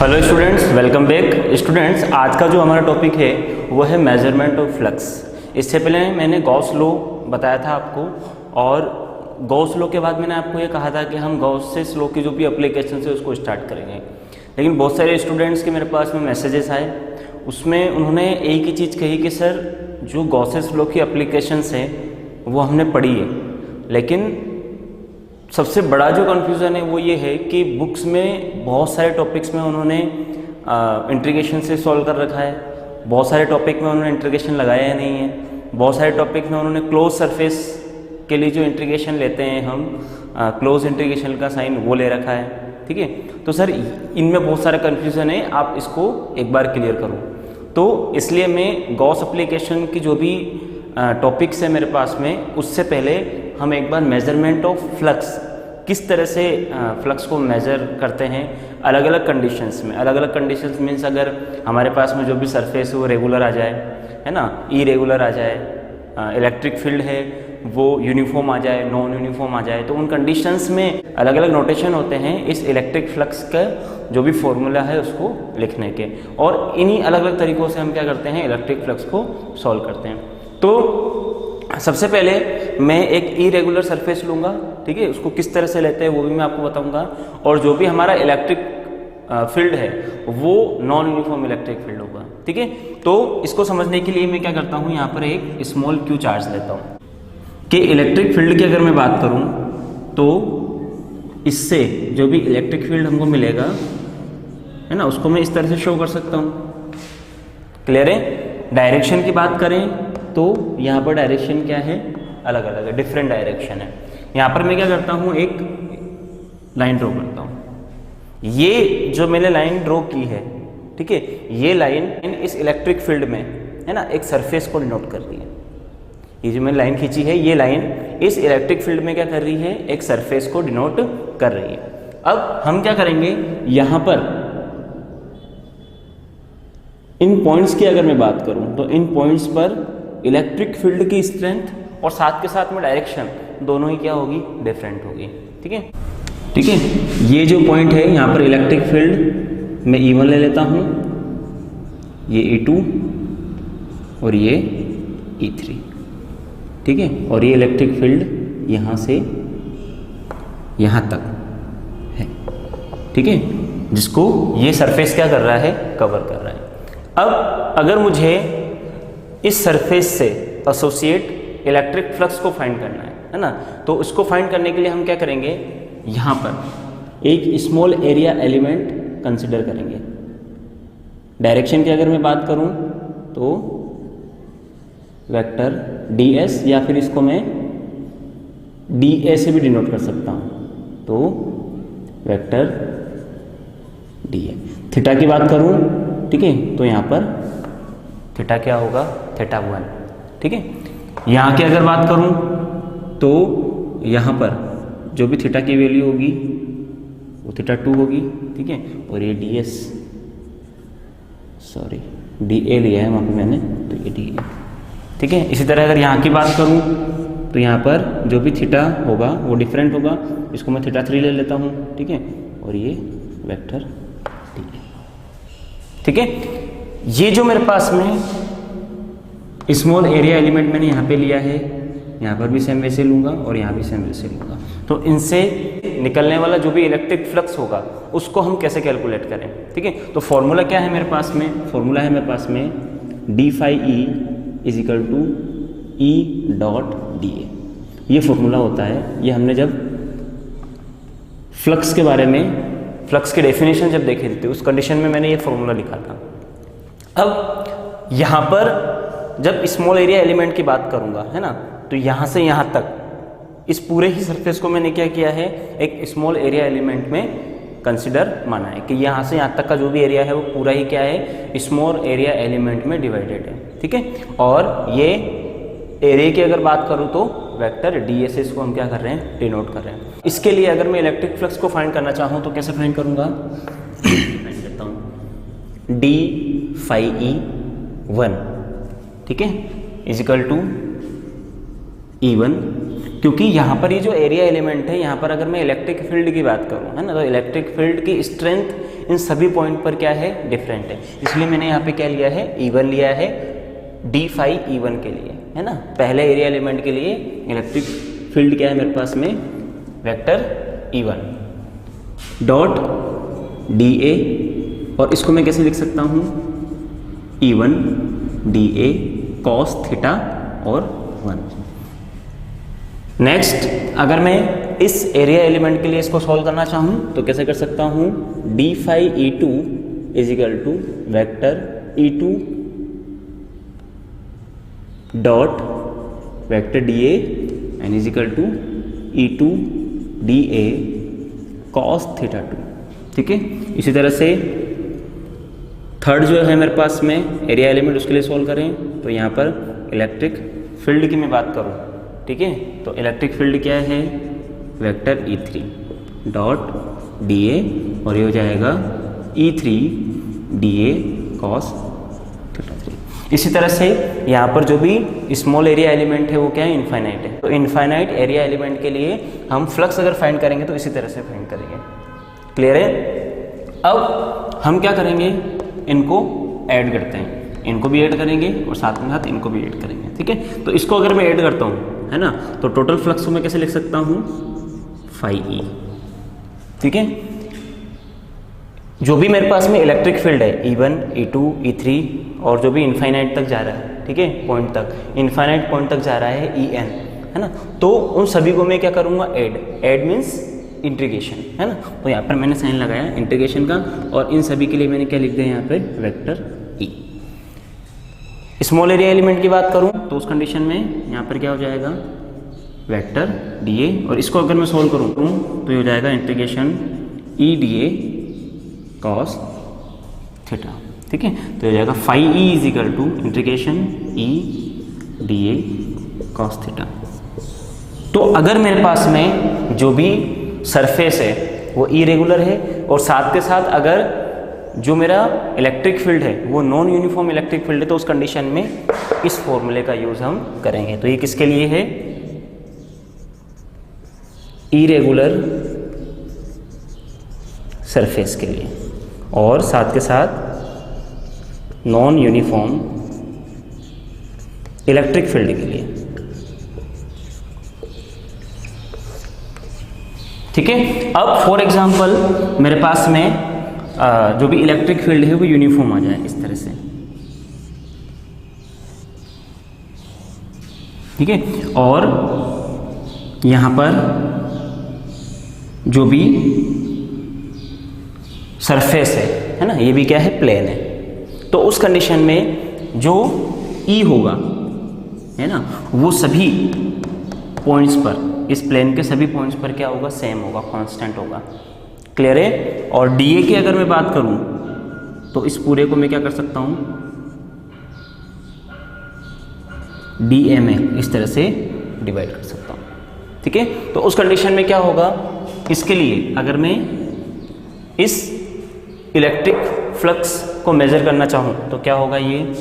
Hello students, welcome back. Students, आज का जो हमारा टॉपिक है वो है मेजरमेंट ऑफ फ्लक्स। इससे पहले मैंने गॉस लॉ बताया था आपको, और गॉस लॉ के बाद मैंने आपको ये कहा था कि हम गॉसेस लॉ की जो भी एप्लीकेशन है उसको स्टार्ट करेंगे। लेकिन बहुत सारे स्टूडेंट्स के मेरे पास में मैसेजेस आए, उसमें उन्होंने एक ही चीज़ कही कि सर जो गॉसेस लॉ की एप्लीकेशंस हैं वो हमने पढ़ी है, लेकिन सबसे बड़ा जो कन्फ्यूज़न है वो ये है कि बुक्स में बहुत सारे टॉपिक्स में उन्होंने इंटीग्रेशन से सॉल्व कर रखा है, बहुत सारे टॉपिक में उन्होंने इंटीग्रेशन लगाया नहीं है, बहुत सारे टॉपिक में उन्होंने क्लोज सरफेस के लिए जो इंटीग्रेशन लेते हैं हम क्लोज इंटीग्रेशन का साइन वो ले रखा है। ठीक है, तो सर इनमें बहुत सारा कन्फ्यूज़न है, आप इसको एक बार क्लियर करो। तो इसलिए मैं गॉस एप्लीकेशन की जो भी टॉपिक्स है मेरे पास में, उससे पहले हम एक बार मेजरमेंट ऑफ फ्लक्स, किस तरह से फ्लक्स को मेज़र करते हैं अलग अलग कंडीशंस में। अलग अलग कंडीशंस मीन्स अगर हमारे पास में जो भी सरफेस है वो रेगुलर आ जाए, है ना, इरेगुलर आ जाए, इलेक्ट्रिक फील्ड है वो यूनिफॉर्म आ जाए, नॉन यूनिफॉर्म आ जाए, तो उन कंडीशंस में अलग अलग नोटेशन होते हैं इस इलेक्ट्रिक फ्लक्स का जो भी फॉर्मूला है उसको लिखने के, और इन्हीं अलग अलग तरीक़ों से हम क्या करते हैं, इलेक्ट्रिक फ्लक्स को सॉल्व करते हैं। तो सबसे पहले मैं एक इरेगुलर सरफेस लूँगा, ठीक है, उसको किस तरह से लेते हैं वो भी मैं आपको बताऊँगा, और जो भी हमारा इलेक्ट्रिक फील्ड है वो नॉन यूनिफॉर्म इलेक्ट्रिक फील्ड होगा। ठीक है, तो इसको समझने के लिए मैं क्या करता हूँ, यहाँ पर एक स्मॉल क्यू चार्ज लेता हूँ कि इलेक्ट्रिक फील्ड की अगर मैं बात करूँ तो इससे जो भी इलेक्ट्रिक फील्ड हमको मिलेगा, है ना, उसको मैं इस तरह से शो कर सकता हूँ। क्लियर है? डायरेक्शन की बात करें तो यहाँ पर डायरेक्शन क्या है, अलग अलग है, डिफरेंट डायरेक्शन है। यहाँ पर मैं क्या करता हूँ, एक लाइन ड्रॉ करता हूँ। ये जो मैंने लाइन ड्रॉ की है, ठीक है, ये लाइन इस इलेक्ट्रिक फील्ड में, है ना, एक सरफेस को डिनोट कर रही है। ये जो मैंने लाइन खींची है, ये लाइन इस इलेक्ट्रिक फील्ड में क्या कर रही है, एक सरफेस को डिनोट कर रही है। अब हम क्या करेंगे, यहाँ पर इन पॉइंट्स की अगर मैं बात करूँ तो इन पॉइंट्स पर इलेक्ट्रिक फील्ड की स्ट्रेंथ और साथ के साथ में डायरेक्शन दोनों ही क्या होगी, डिफरेंट होगी। ठीक है, ठीक है, ये जो पॉइंट है यहाँ पर इलेक्ट्रिक फील्ड मैं E1 ले लेता हूँ, ये E2 और ये E3, ठीक है, और ये इलेक्ट्रिक फील्ड यहाँ से यहाँ तक है, ठीक है, जिसको ये सरफेस क्या कर रहा है, कवर कर रहा है। अब अगर मुझे इस सरफेस से एसोसिएट इलेक्ट्रिक फ्लक्स को फाइंड करना है ना, तो उसको फाइंड करने के लिए हम क्या करेंगे, यहाँ पर एक स्मॉल एरिया एलिमेंट कंसिडर करेंगे। डायरेक्शन की अगर मैं बात करूँ तो वेक्टर ds, या फिर इसको मैं dA से भी डिनोट कर सकता हूँ, तो वेक्टर dA। थीटा की बात करूँ, ठीक है, तो यहाँ पर थीटा क्या होगा, θ1, ठीक है। यहाँ की अगर बात करूँ तो यहाँ पर जो भी थीटा की वैल्यू होगी वो θ2 होगी, ठीक है, और ये ds, सॉरी dA लिया है वहाँ पे मैंने, तो ये dA, ठीक है। इसी तरह अगर यहाँ की बात करूँ तो यहाँ पर जो भी थीटा होगा वो डिफरेंट होगा, इसको मैं θ3 ले लेता हूँ, ठीक है, और ये वेक्टर dA, ठीक है। ये जो मेरे पास में स्मॉल एरिया एलिमेंट मैंने यहाँ पे लिया है, यहाँ पर भी सेम वैसे लूँगा और यहाँ भी सेम वैसे लूँगा, तो इनसे निकलने वाला जो भी इलेक्ट्रिक फ्लक्स होगा उसको हम कैसे कैलकुलेट करें। ठीक है, तो फॉर्मूला क्या है मेरे पास में, फॉर्मूला है मेरे पास में d phi e is equal to E dot dA। ये फॉर्मूला होता है, ये हमने जब फ्लक्स के बारे में, फ्लक्स की डेफिनेशन जब देखे थे उस कंडीशन में मैंने ये फॉर्मूला लिखा था। अब यहाँ पर जब स्मॉल एरिया एलिमेंट की बात करूँगा, है ना, तो यहाँ से यहाँ तक इस पूरे ही सरफेस को मैंने क्या किया है, एक स्मॉल एरिया एलिमेंट में कंसिडर माना है कि यहाँ से यहाँ तक का जो भी एरिया है वो पूरा ही क्या है, स्मॉल एरिया एलिमेंट में डिवाइडेड है। ठीक है, और ये एरिया की अगर बात करूँ तो वेक्टर ds से इसको हम क्या कर रहे हैं, डिनोट कर रहे हैं। इसके लिए अगर मैं इलेक्ट्रिक फ्लक्स को फाइंड करना चाहूँ तो कैसे फाइंड करूँगा, फाइंड करता हूँ d phi e 1, ठीक है, इज इक्वल टू E1, क्योंकि यहाँ पर ये जो एरिया एलिमेंट है, यहाँ पर अगर मैं इलेक्ट्रिक फील्ड की बात करूँ, है ना, तो इलेक्ट्रिक फील्ड की स्ट्रेंथ इन सभी पॉइंट पर क्या है, डिफरेंट है। इसलिए मैंने यहाँ पे क्या लिया है, E1 लिया है d फाई E1 के लिए, है ना। पहले एरिया एलिमेंट के लिए इलेक्ट्रिक फील्ड क्या है मेरे पास में, वेक्टर E1 डॉट dA, और इसको मैं कैसे लिख सकता हूँ, E1 dA cos थीटा और 1। नेक्स्ट, अगर मैं इस एरिया एलिमेंट के लिए इसको सॉल्व करना चाहूँ तो कैसे कर सकता हूँ, d phi E2 is equal to vector E2 dot vector dA and is equal to E2 dA cos theta 2, ठीक है। इसी तरह से थर्ड जो है मेरे पास में एरिया एलिमेंट, उसके लिए सॉल्व करें तो यहाँ पर इलेक्ट्रिक फील्ड की मैं बात करूँ, ठीक है, तो इलेक्ट्रिक फील्ड क्या है, वेक्टर E3 डॉट dA, और ये हो जाएगा E3 dA cos थीटा 3। इसी तरह से यहाँ पर जो भी स्मॉल एरिया एलिमेंट है वो क्या है, इनफाइनाइट है। तो इनफाइनाइट एरिया एलिमेंट के लिए हम फ्लक्स अगर फाइंड करेंगे तो इसी तरह से फाइंड करेंगे। क्लियर है। अब हम क्या करेंगे, इनको ऐड करते हैं, इनको भी ऐड करेंगे और साथ में साथ इनको भी ऐड करेंगे, ठीक है। तो इसको अगर मैं ऐड करता हूँ, है ना, तो टोटल फ्लक्स को मैं कैसे लिख सकता हूँ, फाई E, ठीक है। जो भी मेरे पास में इलेक्ट्रिक फील्ड है E1, E2, E3 और जो भी इनफाइनाइट तक जा रहा है, ठीक है, पॉइंट तक, इनफाइनाइट पॉइंट तक जा रहा है En, है ना, तो उन सभी को मैं क्या करूँगा, ऐड मीन्स इंटीग्रेशन, है ना। तो यहाँ पर मैंने साइन लगाया इंटीग्रेशन का, और इन सभी के लिए मैंने क्या लिख दिया यहाँ पे, vector E। Small area element की बात करूँ तो उस कंडीशन में यहाँ पर क्या हो जाएगा, वेक्टर dA, और इसको अगर मैं सोल्व करूँ तो ये हो जाएगा integration E dA cos theta, ठीक है। तो ये हो जाएगा phi E is equal to integration E dA cos theta. तो अगर मेरे पास में जो भी सरफेस है वो इरेगुलर है, और साथ के साथ अगर जो मेरा इलेक्ट्रिक फील्ड है वो नॉन यूनिफॉर्म इलेक्ट्रिक फील्ड है, तो उस कंडीशन में इस फॉर्मूले का यूज हम करेंगे। तो ये किसके लिए है, इरेगुलर सरफेस के लिए, और साथ के साथ नॉन यूनिफॉर्म इलेक्ट्रिक फील्ड के लिए, ठीक है। अब फॉर एग्जांपल मेरे पास में जो भी इलेक्ट्रिक फील्ड है वो यूनिफॉर्म आ जाए इस तरह से, ठीक है, और यहाँ पर जो भी सरफेस है ना, ये भी क्या है, प्लेन है। तो उस कंडीशन में जो E होगा, है ना, वो सभी पॉइंट्स पर, इस प्लेन के सभी पॉइंट्स पर क्या होगा, सेम होगा, कांस्टेंट होगा। क्लियर है। और dA की अगर मैं बात करूं तो इस पूरे को मैं क्या कर सकता हूं, dA में इस तरह से डिवाइड कर सकता हूं, ठीक है। तो उस कंडीशन में क्या होगा, इसके लिए अगर मैं इस इलेक्ट्रिक फ्लक्स को मेजर करना चाहूं तो क्या होगा, ये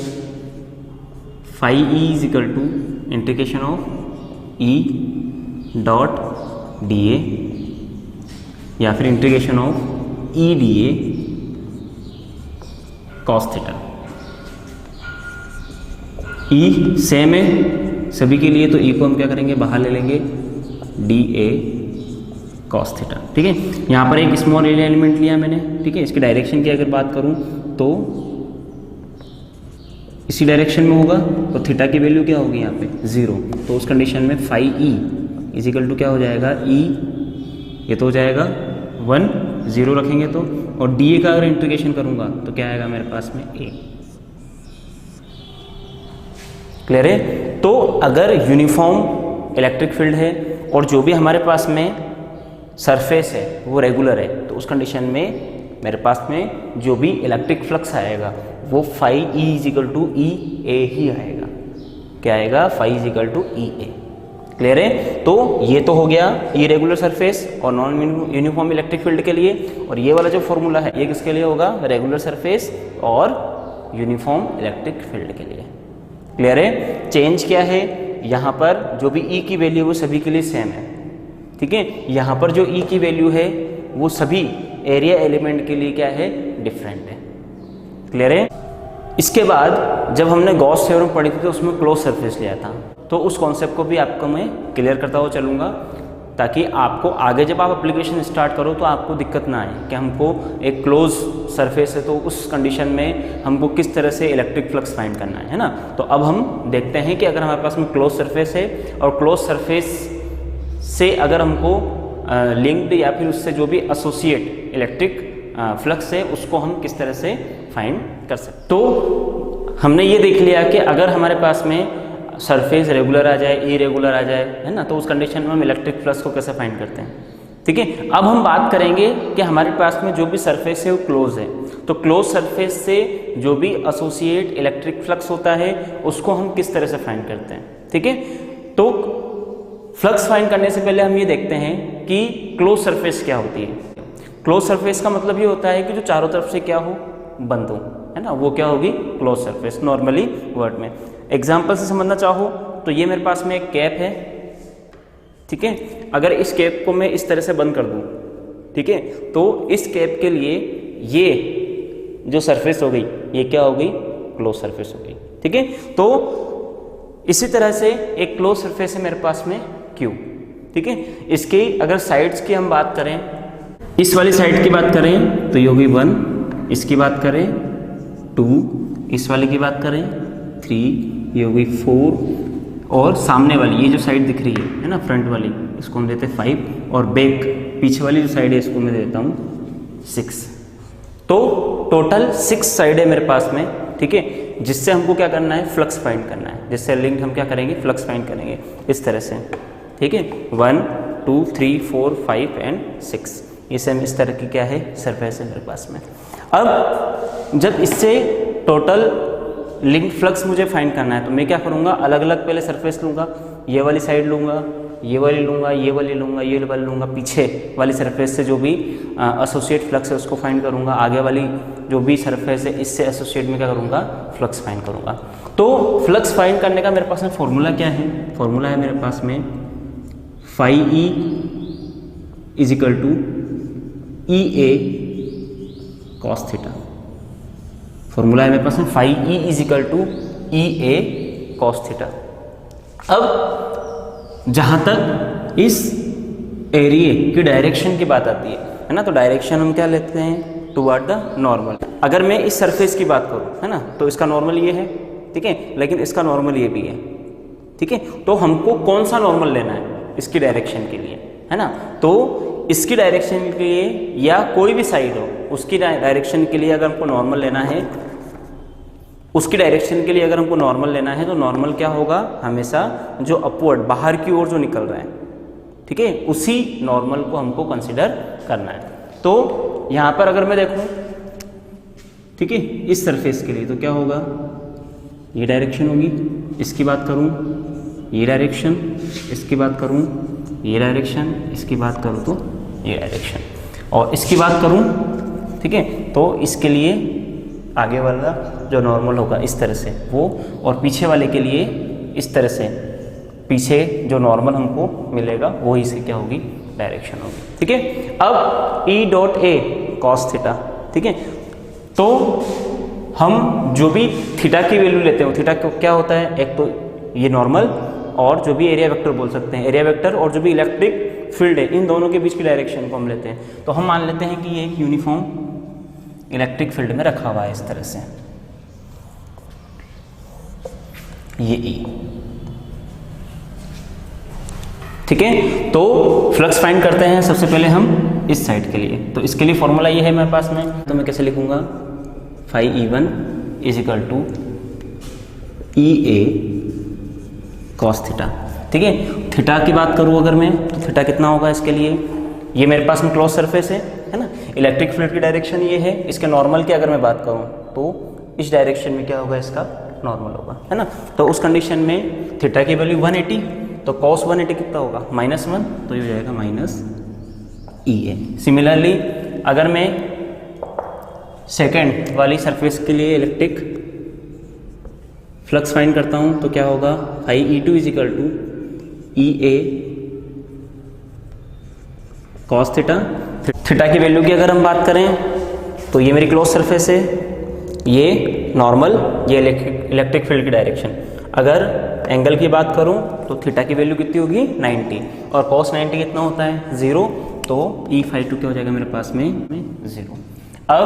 phi E is equal to integration of E dot dA, या फिर integration of E dA cos theta. E same है सभी के लिए, तो E को हम क्या करेंगे, बाहर ले लेंगे, dA cos थीटा, ठीक है। यहाँ पर एक स्मॉल एरिया एलिमेंट लिया मैंने, ठीक है। इसकी डायरेक्शन की अगर बात करूँ तो इसी डायरेक्शन में होगा, तो थीटा की वैल्यू क्या होगी यहाँ पे, 0। तो उस कंडीशन में phi E is equal to क्या हो जाएगा, E, ये तो हो जाएगा 1, 0 रखेंगे तो, और dA का अगर इंटीग्रेशन करूँगा तो क्या आएगा मेरे पास में, A। क्लियर है। तो अगर यूनिफॉर्म इलेक्ट्रिक फील्ड है और जो भी हमारे पास में सरफेस है वो रेगुलर है, तो उस कंडीशन में मेरे पास में जो भी इलेक्ट्रिक फ्लक्स आएगा वो phi E is equal to EA ही आएगा। क्या आएगा, phi is equal to EA। Clear है। तो ये तो हो गया इरेगुलर सरफेस और नॉन यूनिफॉर्म इलेक्ट्रिक फील्ड के लिए, और ये वाला जो फॉर्मूला है ये किसके लिए होगा, रेगुलर सरफेस और यूनिफॉर्म इलेक्ट्रिक फील्ड के लिए। क्लियर है। चेंज क्या है, यहाँ पर जो भी ई की वैल्यू वो सभी के लिए सेम है, ठीक है। यहाँ पर जो ई की वैल्यू है वो सभी एरिया एलिमेंट के लिए क्या है, डिफरेंट है। क्लियर है। इसके बाद जब हमने गॉस थ्योरम पढ़ी थी तो उसमें क्लोज सरफेस लिया था, तो उस कॉन्सेप्ट को भी आपको मैं क्लियर करता हुआ चलूँगा, ताकि आपको आगे जब आप एप्लीकेशन स्टार्ट करो तो आपको दिक्कत ना आए कि हमको एक क्लोज सरफेस है तो उस कंडीशन में हमको किस तरह से इलेक्ट्रिक फ्लक्स फाइंड करना है ना। तो अब हम देखते हैं कि अगर हमारे पास में क्लोज सरफेस है और क्लोज सरफेस से अगर हमको लिंक्ड या फिर उससे जो भी एसोसिएट इलेक्ट्रिक फ्लक्स है उसको हम किस तरह से फाइंड कर सकते। तो हमने ये देख लिया कि अगर हमारे पास में सरफेस रेगुलर आ जाए, इरेगुलर आ जाए, है ना, तो उस कंडीशन में हम इलेक्ट्रिक फ्लक्स को कैसे फाइंड करते हैं, ठीक है। अब हम बात करेंगे कि हमारे पास में जो भी सरफेस है वो क्लोज है, तो क्लोज सरफेस से जो भी एसोसिएट इलेक्ट्रिक फ्लक्स होता है उसको हम किस तरह से फाइंड करते हैं, ठीक है। तो फ्लक्स फाइंड करने से पहले हम ये देखते हैं कि क्लोज सरफेस क्या होती है। क्लोज सरफेस का मतलब ये होता है कि जो चारों तरफ से क्या हो, बंद हो, है ना, वो क्या होगी, क्लोज सरफेस। नॉर्मली वर्ड में एग्जाम्पल से समझना चाहो तो ये मेरे पास में एक कैप है, ठीक है। अगर इस कैप को मैं इस तरह से बंद कर दूं, ठीक है, तो इस कैप के लिए ये जो सरफेस हो गई ये क्या हो गई, क्लोज सरफेस हो गई, ठीक है। तो इसी तरह से एक क्लोज सरफेस है मेरे पास में क्यू, ठीक है। इसकी अगर साइड्स की हम बात करें, इस वाली साइड की बात करें तो ये होगी 1, इसकी बात करें 2, इस वाली की बात करें 3, ये होगी 4, और सामने वाली ये जो साइड दिख रही है ना, फ्रंट वाली, इसको हम देते हैं 5, और बैक पीछे वाली जो साइड है इसको मैं देता हूँ 6। तो टोटल 6 साइड है मेरे पास में, ठीक है, जिससे हमको क्या करना है, फ्लक्स फाइंड करना है। जिससे लिंक हम क्या करेंगे, फ्लक्स फाइंड करेंगे इस तरह से, ठीक है। 1 2 3 4 5 एंड 6, ये सेम इस तरह की क्या है, सरफेस है मेरे पास में। अब जब इससे टोटल लिंक फ्लक्स मुझे फाइंड करना है तो मैं क्या करूँगा, अलग अलग पहले सरफेस लूँगा, ये वाली साइड लूँगा, ये वाली लूँगा, ये वाली लूँगा, ये वाली लूँगा, पीछे वाली सरफेस से जो भी एसोसिएट फ्लक्स है उसको फाइंड करूँगा, आगे वाली जो भी सरफेस है इससे एसोसिएट में क्या करूँगा, फ्लक्स फाइंड करूँगा। तो फ्लक्स फाइंड करने का मेरे पास में फॉर्मूला क्या है, फॉर्मूला है मेरे पास में phi E is equal to E A cos theta. Formula है मेरे पास में phi E is equal to E A cos theta. अब जहाँ तक इस एरिया की डायरेक्शन की बात आती है ना, तो डायरेक्शन हम क्या लेते हैं, टुवर्ड द नॉर्मल। अगर मैं इस सरफेस की बात करूँ, है ना, तो इसका नॉर्मल ये है, ठीक है, लेकिन इसका नॉर्मल ये भी है, ठीक है। तो हमको कौन सा नॉर्मल लेना है इसकी डायरेक्शन के लिए, है ना, तो इसकी डायरेक्शन के लिए या कोई भी साइड हो उसकी डायरेक्शन के लिए अगर हमको नॉर्मल लेना है, उसकी डायरेक्शन के लिए अगर हमको नॉर्मल लेना है तो नॉर्मल क्या होगा, हमेशा जो अपवर्ड बाहर की ओर जो निकल रहा है, ठीक है, उसी नॉर्मल को हमको कंसिडर करना है। तो यहाँ पर अगर मैं देखूँ, ठीक है, इस सरफेस के लिए तो क्या होगा, ये डायरेक्शन होगी, इसकी बात करूँ ये डायरेक्शन, इसकी बात करूँ ये डायरेक्शन, इसकी बात करूँ तो ये डायरेक्शन, और इसकी बात करूँ, ठीक है, तो इसके लिए आगे वाला जो नॉर्मल होगा इस तरह से वो, और पीछे वाले के लिए इस तरह से, पीछे जो नॉर्मल हमको मिलेगा वो ही से क्या होगी, डायरेक्शन होगी, ठीक है। अब E dot A cos theta, ठीक है, तो हम जो भी थीटा की वैल्यू लेते हो, थीटा क्या होता है, एक तो ये नॉर्मल और जो भी एरिया वेक्टर बोल सकते हैं, एरिया वेक्टर और जो भी इलेक्ट्रिक फील्ड है, इन दोनों के बीच की डायरेक्शन को हम लेते हैं। तो हम मान लेते हैं कि ये एक यूनिफॉर्म इलेक्ट्रिक फील्ड में रखा हुआ है इस तरह से, ये ई, ठीक है। तो फ्लक्स फाइंड करते हैं सबसे पहले हम इस साइड के लिए, तो इसके लिए फॉर्मूला ये है मेरे पास में, तो मैं कैसे लिखूंगा, फाई ई1 is equal to E A cos theta, ठीक है। थीटा की बात करूँ अगर मैं, तो थीटा कितना होगा इसके लिए, ये मेरे पास में क्लोज सरफेस है ना, इलेक्ट्रिक फील्ड की डायरेक्शन ये है, इसके नॉर्मल की अगर मैं बात करूँ तो इस डायरेक्शन में क्या होगा, इसका नॉर्मल होगा, है ना। तो उस कंडीशन में थीटा की वैल्यू 180, तो कॉस 180 कितना होगा, -1, तो ये हो जाएगा माइनस ई ए। सिमिलरली अगर मैं सेकेंड वाली सरफेस के लिए इलेक्ट्रिक फ्लक्स फाइंड करता हूँ तो क्या होगा, phi E2 is equal to EA cos theta. Theta की वैल्यू की अगर हम बात करें तो ये मेरी क्लोज सरफेस है, ये नॉर्मल, ये इलेक्ट्रिक फील्ड की डायरेक्शन। अगर एंगल की बात करूं तो थीटा की वैल्यू कितनी होगी 90 और cos 90 कितना होता है 0, तो E फाई 2 क्या हो जाएगा मेरे पास में 0। अब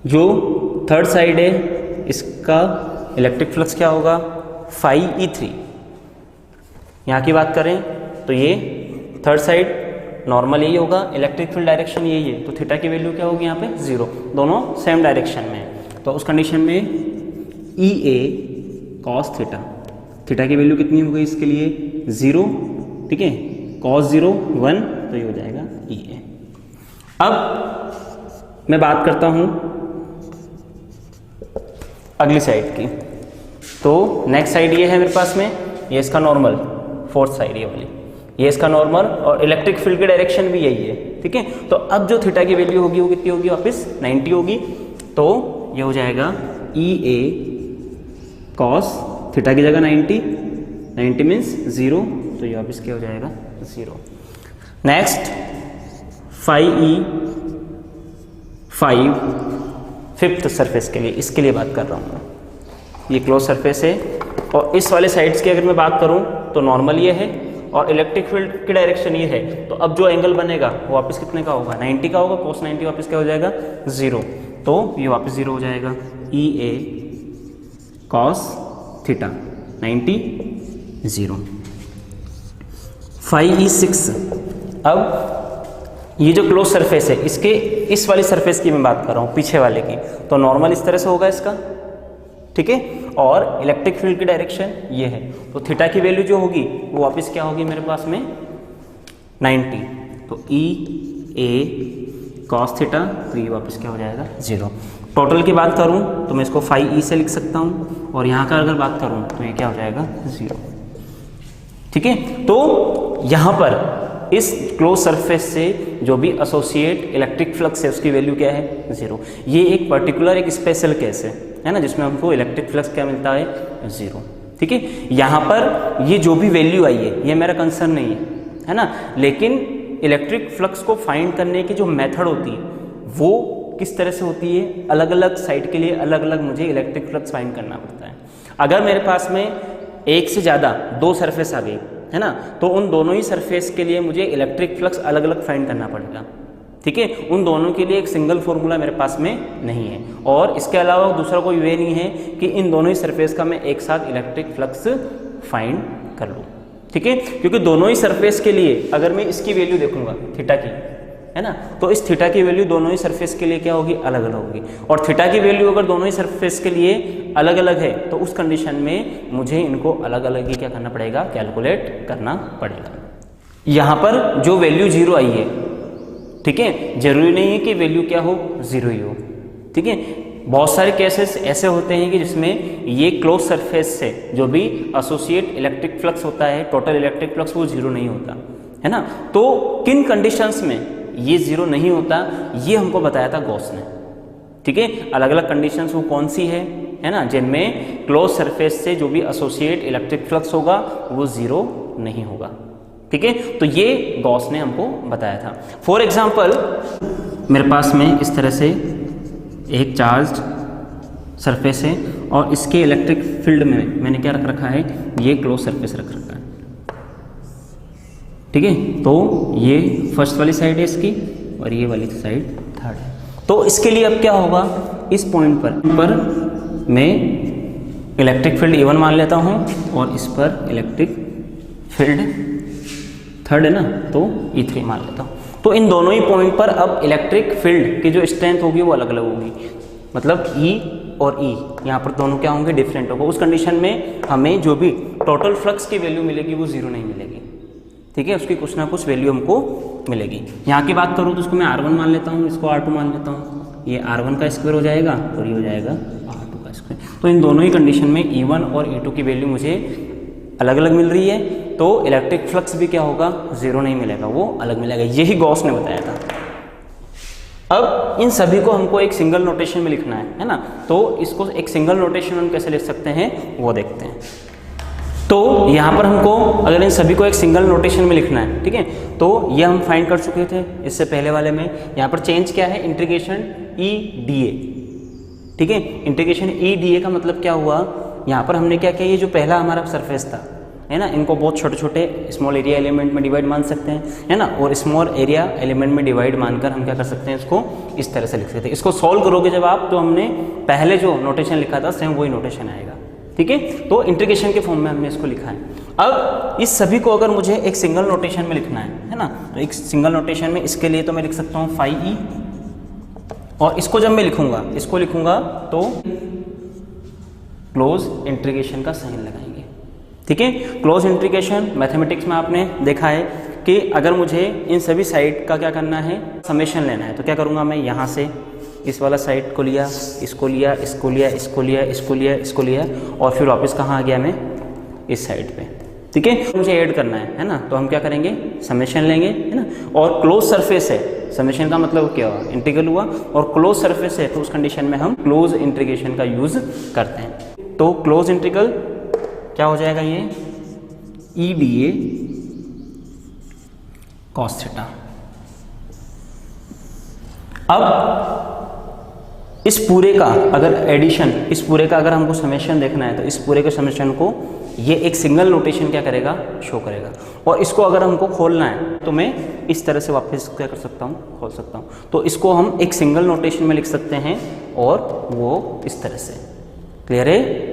जो थर्ड साइड है इसका इलेक्ट्रिक फ्लक्स क्या होगा फाई E3। यहाँ की बात करें तो ये थर्ड साइड नॉर्मल यही होगा, इलेक्ट्रिक फील्ड डायरेक्शन यही है, तो थीटा की वैल्यू क्या होगी यहाँ पे 0, दोनों सेम डायरेक्शन में है। तो उस कंडीशन में EA कॉस थीटा, थीटा की वैल्यू कितनी हो गई इसके लिए 0, ठीक है, कॉस 0 1, तो ये हो जाएगा EA। अब मैं बात करता हूँ अगली साइड की, तो नेक्स्ट साइड ये है मेरे पास में, ये इसका नॉर्मल, फोर्थ साइड ये वाली, ये इसका नॉर्मल और इलेक्ट्रिक फील्ड की डायरेक्शन भी यही है, ठीक है। तो अब जो थीटा की वैल्यू होगी वो कितनी होगी, वापस 90 होगी, तो ये हो जाएगा EA कॉस थीटा की जगह 90 मीन्स 0, तो ये वापस क्या हो जाएगा 0। Next phi E 5 fifth surface के लिए, इसके लिए बात कर रहा हूँ मैं, ये क्लोज सरफेस है और इस वाले साइड्स की अगर मैं बात करूँ तो नॉर्मल ये है और इलेक्ट्रिक फील्ड की डायरेक्शन ये है, तो अब जो एंगल बनेगा वो वापस कितने का होगा 90 का होगा, cos 90 वापस क्या हो जाएगा 0, तो ये वापस 0 हो जाएगा EA cos theta 90 0। Phi E6, अब ये जो क्लोज सरफेस है इसके इस वाली सरफेस की मैं बात कर रहा हूँ, पीछे वाले की, तो नॉर्मल इस तरह से होगा इसका, ठीक है, और इलेक्ट्रिक फील्ड की डायरेक्शन ये है, तो थीटा की वैल्यू जो होगी वो वापस क्या होगी मेरे पास में 90, तो EA cos थीटा, तो ये वापस क्या हो जाएगा 0। टोटल की बात करूं तो मैं इसको फाई E से लिख सकता हूं और यहाँ का अगर बात करूं तो ये क्या हो जाएगा 0, ठीक है। तो यहाँ पर इस क्लोज सरफेस से जो भी एसोसिएट इलेक्ट्रिक फ्लक्स है उसकी वैल्यू क्या है 0। ये एक पर्टिकुलर एक स्पेशल केस है ना, जिसमें हमको इलेक्ट्रिक फ्लक्स क्या मिलता है 0, ठीक है। यहाँ पर ये जो भी वैल्यू आई है ये मेरा कंसर्न नहीं है ना, लेकिन इलेक्ट्रिक फ्लक्स को फाइंड करने की जो मेथड होती है वो किस तरह से होती है, अलग अलग साइड के लिए अलग अलग मुझे इलेक्ट्रिक फ्लक्स फाइंड करना पड़ता है। अगर मेरे पास में एक से ज़्यादा दो सरफेस आ गई है ना, तो उन दोनों ही सरफेस के लिए मुझे इलेक्ट्रिक फ्लक्स अलग अलग फाइंड करना पड़ेगा, ठीक है। उन दोनों के लिए एक सिंगल फॉर्मूला मेरे पास में नहीं है, और इसके अलावा दूसरा कोई वे नहीं है कि इन दोनों ही सरफेस का मैं एक साथ इलेक्ट्रिक फ्लक्स फाइंड कर लूँ, ठीक है। क्योंकि दोनों ही सरफेस के लिए अगर मैं इसकी वैल्यू देखूंगा थीटा की, है ना, तो इस थीटा की वैल्यू दोनों ही सरफेस के लिए क्या होगी, अलग अलग होगी, और थीटा की वैल्यू अगर दोनों ही सरफेस के लिए अलग अलग है तो उस कंडीशन में मुझे इनको अलग अलग ही क्या करना पड़ेगा, कैलकुलेट करना पड़ेगा। यहाँ पर जो वैल्यू 0 आई है, ठीक है, जरूरी नहीं है कि वैल्यू क्या हो 0 ही हो, ठीक है। बहुत सारे केसेस ऐसे होते हैं कि जिसमें ये क्लोज सरफेस से जो भी एसोसिएट इलेक्ट्रिक फ्लक्स होता है, टोटल इलेक्ट्रिक फ्लक्स, वो 0 नहीं होता है ना। तो किन कंडीशंस में ये 0 नहीं होता ये हमको बताया था गॉस ने, ठीक है। अलग अलग कंडीशंस वो कौन सी है ना, जिनमें क्लोज सरफेस से जो भी एसोसिएट इलेक्ट्रिक फ्लक्स होगा वो 0 नहीं होगा, ठीक है। तो ये गॉस ने हमको बताया था। फॉर एग्जाम्पल मेरे पास में इस तरह से एक चार्ज सरफेस है और इसके इलेक्ट्रिक फील्ड में मैंने क्या रख रखा है, ये क्लोज सरफेस रख रखा है, ठीक है। तो ये फर्स्ट वाली साइड है इसकी और ये वाली साइड थर्ड है। तो इसके लिए अब क्या होगा, इस पॉइंट पर मैं इलेक्ट्रिक फील्ड E1 मान लेता हूँ और इस पर इलेक्ट्रिक फील्ड थर्ड है ना, तो E3 मान लेता हूँ। तो इन दोनों ही पॉइंट पर अब इलेक्ट्रिक फील्ड की जो स्ट्रेंथ होगी वो अलग अलग होगी, मतलब E और E यहाँ पर दोनों क्या होंगे, डिफरेंट होगा। उस कंडीशन में हमें जो भी टोटल फ्लक्स की वैल्यू मिलेगी वो 0 नहीं मिलेगी, ठीक है, उसकी कुछ ना कुछ वैल्यू हमको मिलेगी। यहाँ की बात करूँ तो इसको मैं R1 मान लेता हूँ, इसको R2 मान लेता हूँ, ये R1 का स्क्वायर हो जाएगा और ये हो जाएगा R2 का स्क्वायर। तो इन दोनों ही कंडीशन में E1 और E2 की वैल्यू मुझे अलग अलग मिल रही है, तो इलेक्ट्रिक फ्लक्स भी क्या होगा, 0 नहीं मिलेगा, वो अलग मिलेगा। यही गॉस ने बताया था, अब इन सभी को हमको एक सिंगल नोटेशन में लिखना है ना, तो इसको एक सिंगल नोटेशन में हम कैसे लिख सकते हैं वो देखते हैं। तो यहाँ पर हमको अगर इन सभी को एक सिंगल नोटेशन में लिखना है, ठीक है, तो ये हम फाइंड कर चुके थे इससे पहले वाले में। यहाँ पर चेंज क्या है, इंटीग्रेशन ई डी ए, ठीक है। इंटीग्रेशन ई डी ए का मतलब क्या हुआ, यहाँ पर हमने क्या किया, ये जो पहला हमारा सरफेस था है ना, इनको बहुत छोटे छोटे स्मॉल एरिया एलिमेंट में डिवाइड मान सकते हैं है ना, और स्मॉल एरिया एलिमेंट में डिवाइड मानकर हम क्या कर सकते हैं, इसको इस तरह से लिख सकते हैं। इसको सॉल्व करोगे जब आप, तो हमने पहले जो नोटेशन लिखा था सेम वही नोटेशन आएगा, ठीक है। तो इंटीग्रेशन के फॉर्म में हमने इसको लिखा है। अब इस सभी को अगर मुझे एक सिंगल नोटेशन में लिखना है ना, तो एक सिंगल नोटेशन में इसके लिए तो मैं लिख सकता हूँ फाई ई, और इसको जब मैं लिखूंगा, इसको लिखूंगा तो क्लोज इंटीग्रेशन का साइन लगाएंगे, ठीक है। क्लोज इंटीग्रेशन मैथमेटिक्स में आपने देखा है कि अगर मुझे इन सभी साइड का क्या करना है, समेशन लेना है, तो क्या करूँगा मैं, यहाँ से इस वाला साइड को लिया, इसको लिया, इसको लिया, इसको लिया, इसको लिया, इसको लिया, और फिर वापस कहाँ आ गया मैं, इस साइड पे, ठीक है। मुझे ऐड करना है ना, तो हम क्या करेंगे, समेशन लेंगे है ना, और क्लोज सरफेस है, समेशन का मतलब क्या हुआ, इंटीग्रल हुआ, और क्लोज सरफेस है तो उस कंडीशन में हम क्लोज इंटीग्रेशन का यूज करते हैं। तो क्लोज इंटीग्रल क्या हो जाएगा, ये E D A cos theta. अब इस पूरे का अगर एडिशन, इस पूरे का अगर हमको समेशन देखना है, तो इस पूरे के समेशन को ये एक सिंगल नोटेशन क्या करेगा, शो करेगा। और इसको अगर हमको खोलना है तो मैं इस तरह से वापस क्या कर सकता हूँ, खोल सकता हूँ। तो इसको हम एक सिंगल नोटेशन में लिख सकते हैं, और वो इस तरह से, क्लियर है।